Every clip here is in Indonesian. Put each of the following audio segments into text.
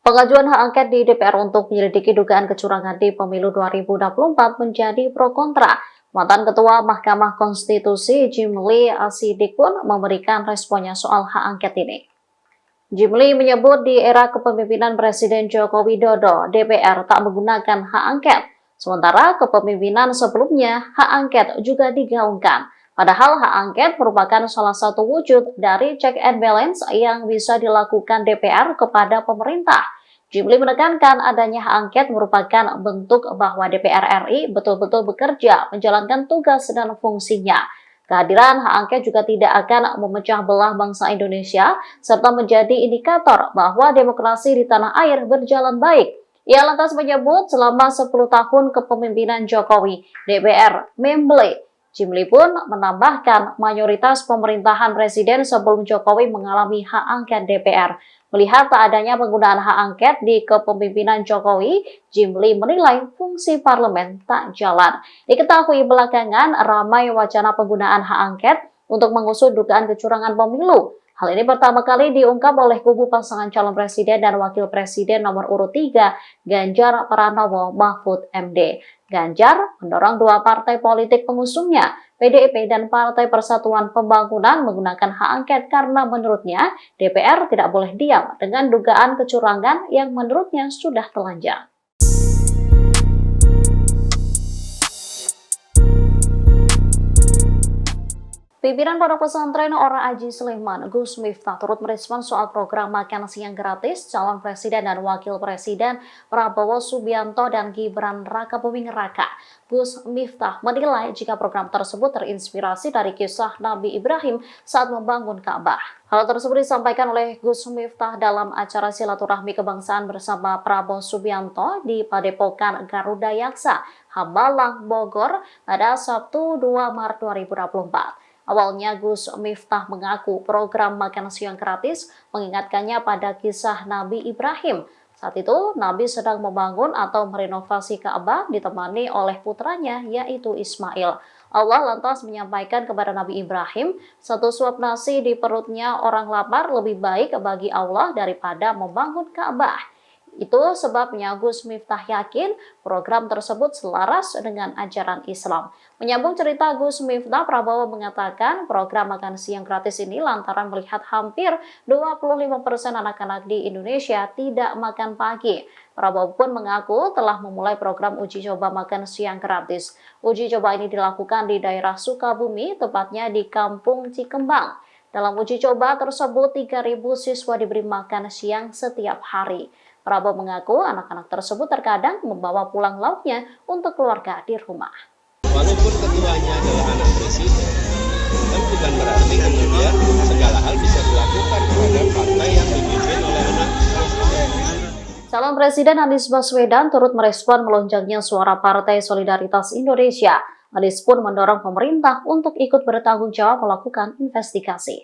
Pengajuan hak angket di DPR untuk menyelidiki dugaan kecurangan di pemilu 2024 menjadi pro kontra. Mantan Ketua Mahkamah Konstitusi Jimli Asidik pun memberikan responnya soal hak angket ini. Jimli menyebut di era kepemimpinan Presiden Joko Widodo, DPR tak menggunakan hak angket. Sementara kepemimpinan sebelumnya, hak angket juga digaungkan. Padahal hak angket merupakan salah satu wujud dari check and balance yang bisa dilakukan DPR kepada pemerintah. Jimli menekankan adanya hak angket merupakan bentuk bahwa DPR RI betul-betul bekerja menjalankan tugas dan fungsinya. Kehadiran hak angket juga tidak akan memecah belah bangsa Indonesia serta menjadi indikator bahwa demokrasi di tanah air berjalan baik. Ia lantas menyebut selama 10 tahun kepemimpinan Jokowi, DPR memble. Jimli pun menambahkan mayoritas pemerintahan presiden sebelum Jokowi mengalami hak angket DPR. Melihat tak adanya penggunaan hak angket di kepemimpinan Jokowi, Jimli menilai fungsi parlemen tak jalan. Diketahui belakangan ramai wacana penggunaan hak angket untuk mengusut dugaan kecurangan pemilu. Hal ini pertama kali diungkap oleh kubu pasangan calon presiden dan wakil presiden nomor urut 3, Ganjar Pranowo Mahfud MD. Ganjar mendorong dua partai politik pengusungnya, PDIP dan Partai Persatuan Pembangunan menggunakan hak angket karena menurutnya DPR tidak boleh diam dengan dugaan kecurangan yang menurutnya sudah telanjang. Pimpinan Pondok Pesantren Ora Aji Sleman, Gus Miftah, turut merespon soal program makan siang gratis calon presiden dan wakil presiden Prabowo Subianto dan Gibran Rakabuming Raka. Gus Miftah menilai jika program tersebut terinspirasi dari kisah Nabi Ibrahim saat membangun Ka'bah. Hal tersebut disampaikan oleh Gus Miftah dalam acara silaturahmi kebangsaan bersama Prabowo Subianto di Padepokan Garuda Yaksa, Hambalang, Bogor pada Sabtu 2 Maret 2024. Awalnya Gus Miftah mengaku program makan siang gratis mengingatkannya pada kisah Nabi Ibrahim. Saat itu Nabi sedang membangun atau merenovasi Ka'bah ditemani oleh putranya yaitu Ismail. Allah lantas menyampaikan kepada Nabi Ibrahim, satu suap nasi di perutnya orang lapar lebih baik bagi Allah daripada membangun Ka'bah. Itu sebabnya Gus Miftah yakin program tersebut selaras dengan ajaran Islam. Menyambung cerita Gus Miftah, Prabowo mengatakan program makan siang gratis ini lantaran melihat hampir 25% anak-anak di Indonesia tidak makan pagi. Prabowo pun mengaku telah memulai program uji coba makan siang gratis. Uji coba ini dilakukan di daerah Sukabumi, tepatnya di Kampung Cikembang. Dalam uji coba tersebut, 3.000 siswa diberi makan siang setiap hari. Prabowo mengaku anak-anak tersebut terkadang membawa pulang lauknya untuk keluarga di rumah. Walaupun ketuanya adalah anak presiden, kan bukan berarti kemudian segala hal bisa dilakukan terhadap partai yang dipimpin oleh anak presiden. Calon Presiden Anies Baswedan turut merespon melonjaknya suara Partai Solidaritas Indonesia. Anies pun mendorong pemerintah untuk ikut bertanggung jawab melakukan investigasi.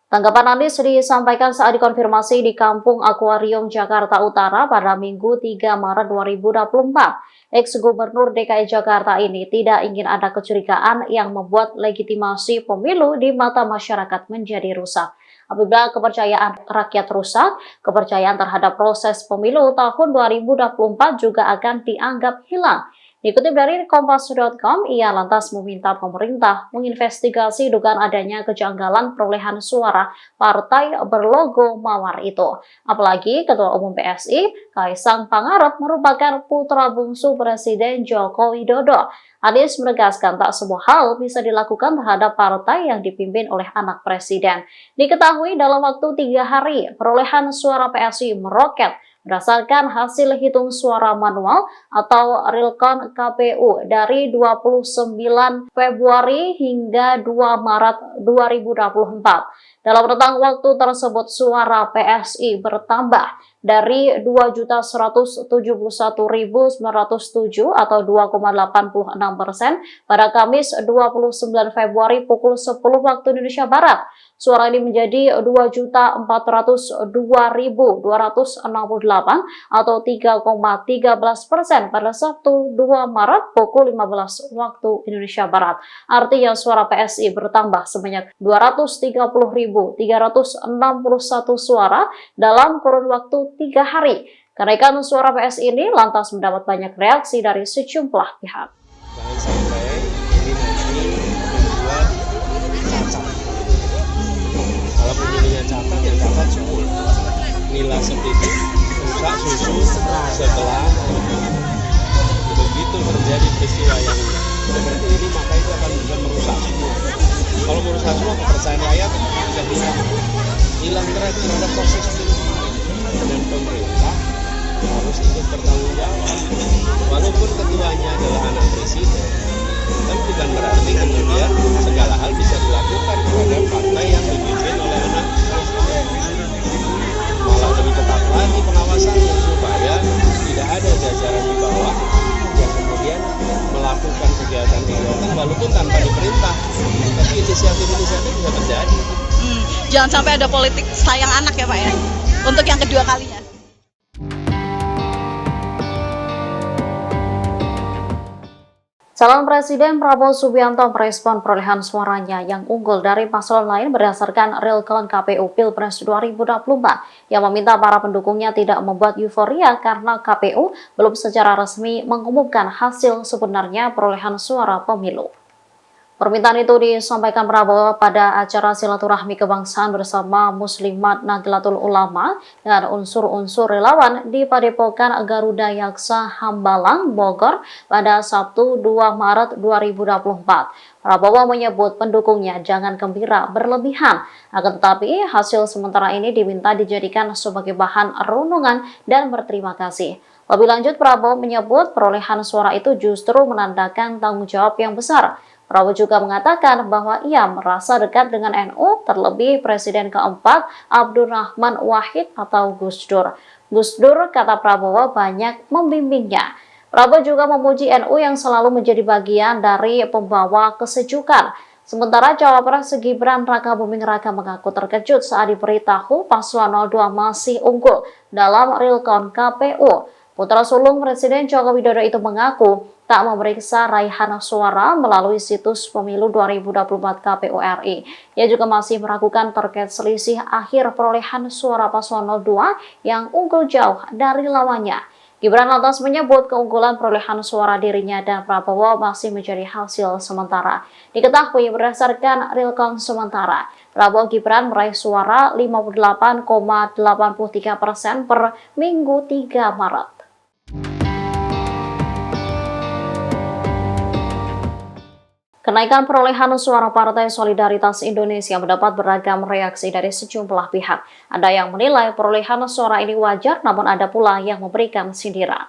Tanggapan Anies disampaikan saat dikonfirmasi di Kampung Akuarium Jakarta Utara pada Minggu 3 Maret 2024. Ex-Gubernur DKI Jakarta ini tidak ingin ada kecurigaan yang membuat legitimasi pemilu di mata masyarakat menjadi rusak. Apabila kepercayaan rakyat rusak, kepercayaan terhadap proses pemilu tahun 2024 juga akan dianggap hilang. Dikutip dari Kompas.com, ia lantas meminta pemerintah menginvestigasi dugaan adanya kejanggalan perolehan suara partai berlogo Mawar itu. Apalagi Ketua Umum PSI, Kaisang Pangarep, merupakan putra bungsu Presiden Joko Widodo. Anies menegaskan tak semua hal bisa dilakukan terhadap partai yang dipimpin oleh anak presiden. Diketahui dalam waktu 3 hari, perolehan suara PSI meroket berdasarkan hasil hitung suara manual atau realcon KPU dari 29 Februari hingga 2 Maret 2024. Dalam rentang waktu tersebut, suara PSI bertambah dari 2.171.907 atau 2,86% pada Kamis 29 Februari pukul 10 waktu Indonesia Barat. Suara ini menjadi 2.402.268 atau 3,13% pada Sabtu 2 Maret pukul 15 waktu Indonesia Barat. Artinya suara PSI bertambah sebanyak 230.361 suara dalam kurun waktu 3 hari. Kenaikan suara PSI ini lantas mendapat banyak reaksi dari sejumlah pihak. Jangan sampai ini nanti membuat cacat. Kalau pemilihnya cacat, yang cacat semua. Nilai seperti rusak susu setelah begitu terjadi peristiwa yang seperti ini, maka itu akan bisa merusak semua. Kalau merusak semua, kepercayaan rakyat bisa hilang terhadap proses pemilu. Dan pemerintah harus ikut bertanggung jawab. Walaupun ketuanya adalah anak presiden, kan bukan berarti kemudian segala hal bisa dilakukan kepada partai yang dipimpin oleh anak presiden. Malah lebih ketat lagi pengawasannya supaya tidak ada jajaran di bawah yang kemudian melakukan kegiatan-kegiatan walaupun tanpa diperintah, tapi inisiatif-inisiatif bisa terjadi. Jangan sampai ada politik sayang anak ya Pak ya, untuk yang kedua kalinya. Calon Presiden Prabowo Subianto merespon perolehan suaranya yang unggul dari paslon lain berdasarkan real count KPU Pilpres 2024 yang meminta para pendukungnya tidak membuat euforia karena KPU belum secara resmi mengumumkan hasil sebenarnya perolehan suara pemilu. Permintaan itu disampaikan Prabowo pada acara silaturahmi kebangsaan bersama Muslimat Nahdlatul Ulama dan unsur-unsur relawan di Padepokan Garuda Yaksa Hambalang, Bogor pada Sabtu 2 Maret 2024. Prabowo menyebut pendukungnya jangan gembira berlebihan, akan tetapi hasil sementara ini diminta dijadikan sebagai bahan renungan dan berterima kasih. Lebih lanjut, Prabowo menyebut perolehan suara itu justru menandakan tanggung jawab yang besar. Prabowo juga mengatakan bahwa ia merasa dekat dengan NU, terlebih Presiden keempat Abdurrahman Wahid atau Gus Dur. Gus Dur, kata Prabowo, banyak membimbingnya. Prabowo juga memuji NU yang selalu menjadi bagian dari pembawa kesejukan. Sementara Cawapres Gibran Rakabuming Raka mengaku terkejut saat diberitahu paslon 02 masih unggul dalam real count KPU. Putra sulung Presiden Joko Widodo itu mengaku tak memeriksa raihan suara melalui situs pemilu 2024 KPU RI. Ia juga masih meragukan terkait selisih akhir perolehan suara paslon 02 yang unggul jauh dari lawannya. Gibran lantas menyebut keunggulan perolehan suara dirinya dan Prabowo masih menjadi hasil sementara. Diketahui berdasarkan real count sementara, Prabowo Gibran meraih suara 58,83% per Minggu 3 Maret. Kenaikan perolehan suara Partai Solidaritas Indonesia mendapat beragam reaksi dari sejumlah pihak. Ada yang menilai perolehan suara ini wajar, namun ada pula yang memberikan sindiran.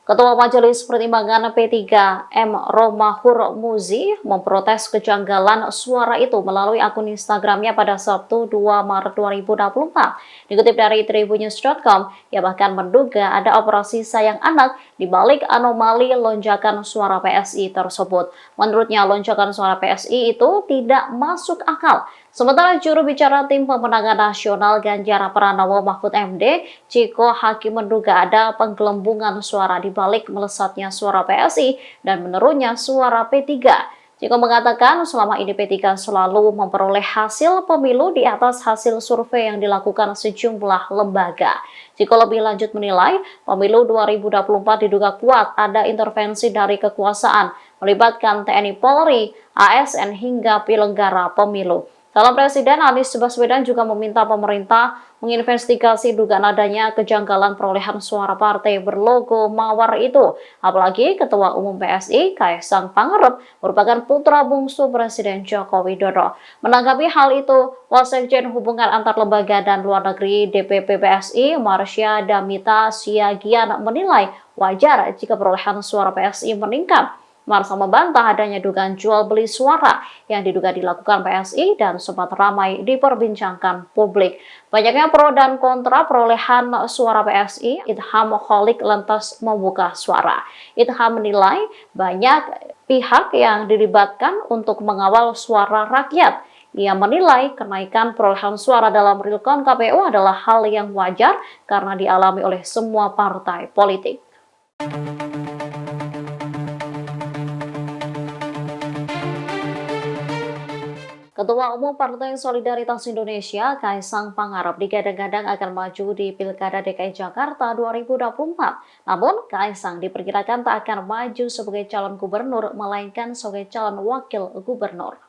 Ketua Majelis Pertimbangan P3 M. Romahur Muzi memprotes kejanggalan suara itu melalui akun Instagramnya pada Sabtu 2 Maret 2024. Dikutip dari tribunnews.com, ia bahkan menduga ada operasi sayang anak di balik anomali lonjakan suara PSI tersebut. Menurutnya, lonjakan suara PSI itu tidak masuk akal. Sementara juru bicara tim pemenangan nasional Ganjar Pranowo Mahfud MD, Ciko Hakim menduga ada penggelembungan suara di balik melesatnya suara PSI dan menurunnya suara P3. Ciko mengatakan selama ini P3 selalu memperoleh hasil pemilu di atas hasil survei yang dilakukan sejumlah lembaga. Ciko lebih lanjut menilai pemilu 2024 diduga kuat ada intervensi dari kekuasaan, melibatkan TNI Polri, ASN hingga penyelenggara pemilu. Calon Presiden Anies Baswedan juga meminta pemerintah menginvestigasi dugaan adanya kejanggalan perolehan suara partai berlogo Mawar itu. Apalagi Ketua Umum PSI, Kaisang Pangarep, merupakan putra bungsu Presiden Joko Widodo. Menanggapi hal itu, Wasekjen Hubungan Antar Lembaga dan Luar Negeri DPP PSI, Marsha Damita Siagian menilai wajar jika perolehan suara PSI meningkat. Marsha membantah adanya dugaan jual beli suara yang diduga dilakukan PSI dan sempat ramai diperbincangkan publik. Banyaknya pro dan kontra perolehan suara PSI, Itham Holik lantas membuka suara. Itham menilai banyak pihak yang dilibatkan untuk mengawal suara rakyat. Ia menilai kenaikan perolehan suara dalam real count KPU adalah hal yang wajar karena dialami oleh semua partai politik. Ketua Umum Partai Solidaritas Indonesia, Kaisang Pangarep, digadang-gadang akan maju di Pilkada DKI Jakarta 2024. Namun, Kaisang diperkirakan tak akan maju sebagai calon gubernur, melainkan sebagai calon wakil gubernur.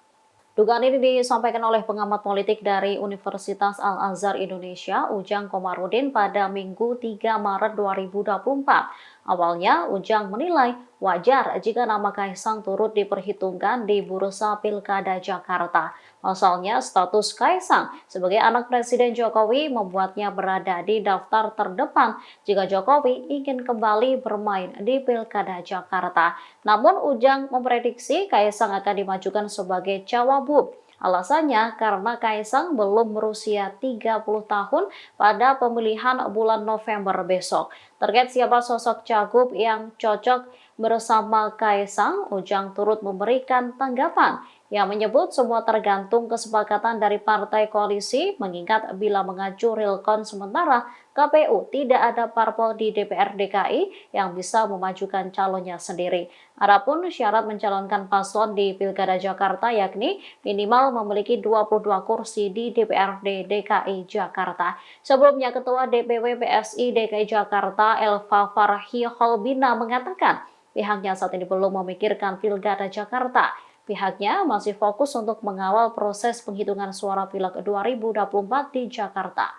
Dugaan ini disampaikan oleh pengamat politik dari Universitas Al-Azhar Indonesia, Ujang Komarudin, pada Minggu 3 Maret 2024. Awalnya, Ujang menilai wajar jika nama Kaisang turut diperhitungkan di bursa Pilkada Jakarta. Pasalnya, status Kaisang sebagai anak Presiden Jokowi membuatnya berada di daftar terdepan jika Jokowi ingin kembali bermain di Pilkada Jakarta. Namun, Ujang memprediksi Kaisang akan dimajukan sebagai cawagup. Alasannya karena Kaisang belum berusia 30 tahun pada pemilihan bulan November besok. Terkait siapa sosok cagup yang cocok bersama Kaisang, Ujang turut memberikan tanggapan yang menyebut semua tergantung kesepakatan dari partai koalisi, mengingat bila mengacu realcon sementara KPU tidak ada parpol di DPR DKI yang bisa memajukan calonnya sendiri. Adapun syarat mencalonkan paslon di Pilkada Jakarta yakni minimal memiliki 22 kursi di DPRD DKI Jakarta. Sebelumnya Ketua DPW PSI DKI Jakarta Elva Farhi Holbina mengatakan pihaknya saat ini belum memikirkan Pilkada Jakarta. Pihaknya masih fokus untuk mengawal proses penghitungan suara Pileg 2024 di Jakarta.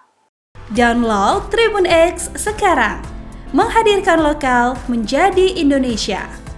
Download Tribun X sekarang, menghadirkan lokal menjadi Indonesia.